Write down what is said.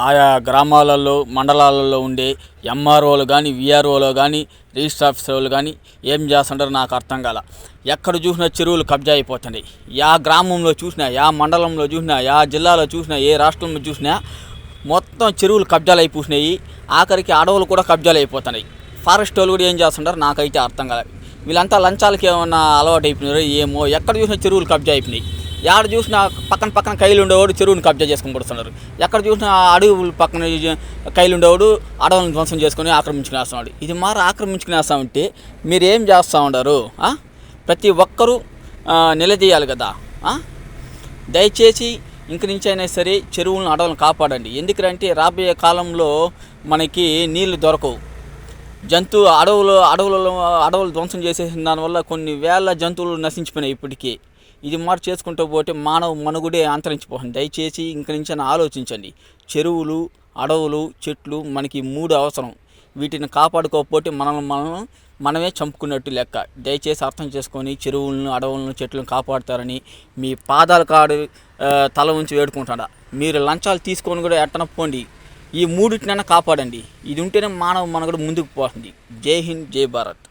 ఆయా గ్రామాలలో మండలాలలో ఉండే ఎంఆర్ఓలు కానీ విఆర్ఓలు కానీ రిజిస్టర్ ఆఫీసర్లు కానీ ఏం చేస్తుంటారో నాకు అర్థం కాల. ఎక్కడ చూసినా చెరువులు కబ్జా అయిపోతున్నాయి. యా గ్రామంలో చూసినా, యా మండలంలో చూసినా, యా జిల్లాలో చూసినా, ఏ రాష్ట్రంలో చూసినా మొత్తం చెరువులు కబ్జాలు అయిపోతున్నాయి. ఆఖరికి అడవులు కూడా కబ్జాలు అయిపోతున్నాయి. ఫారెస్ట్ వాళ్ళు కూడా ఏం చేస్తుంటారు నాకైతే అర్థం కాలేదు. వీళ్ళంతా లంచాలకి ఏమన్నా అలవాటు అయిపోయినారు ఏమో. ఎక్కడ చూసినా చెరువులు కబ్జా అయిపోయినాయి. ఎక్కడ చూసినా పక్కన కైలు ఉండేవాడు చెరువుని కబ్జా చేసుకొని పడుతున్నారు. ఎక్కడ చూసినా అడవులు పక్కన కైలు ఉండేవాడు అడవులను ధ్వంసం చేసుకొని ఆక్రమించుకునేస్తున్నాడు. ఇది మారు ఆక్రమించుకునేస్తామంటే మీరు ఏం చేస్తూ ఉన్నారు? ప్రతి ఒక్కరూ నిలదీయాలి కదా. దయచేసి ఇంక నుంచి అయినా సరే చెరువులను అడవులను కాపాడండి. ఎందుకంటే రాబోయే కాలంలో మనకి నీళ్లు దొరకవు. అడవులు ధ్వంసం చేసేసిన దానివల్ల కొన్ని వేల జంతువులు నశించిపోయినాయి ఇప్పటికీ. ఇది మాట చేసుకుంటూ పోతే మానవ మనుగడే అంతరించిపోతుంది. దయచేసి ఇంక నుంచి ఆలోచించండి. చెరువులు, అడవులు, చెట్లు మనకి 3 అవసరం. వీటిని కాపాడుకోకపోతే మనమే చంపుకున్నట్టు లెక్క. దయచేసి అర్థం చేసుకొని చెరువులను, అడవులను, చెట్లను కాపాడుతారని మీ పాదాల కాడు తల ఉంచి వేడుకుంటాడా. మీరు లంచాలు తీసుకొని కూడా ఎట్టన పోండి. ఈ 3టినైనా కాపాడండి. ఇది ఉంటేనే మానవ మనుగడ ముందుకు పోతుంది. జై హింద్, జై భారత్.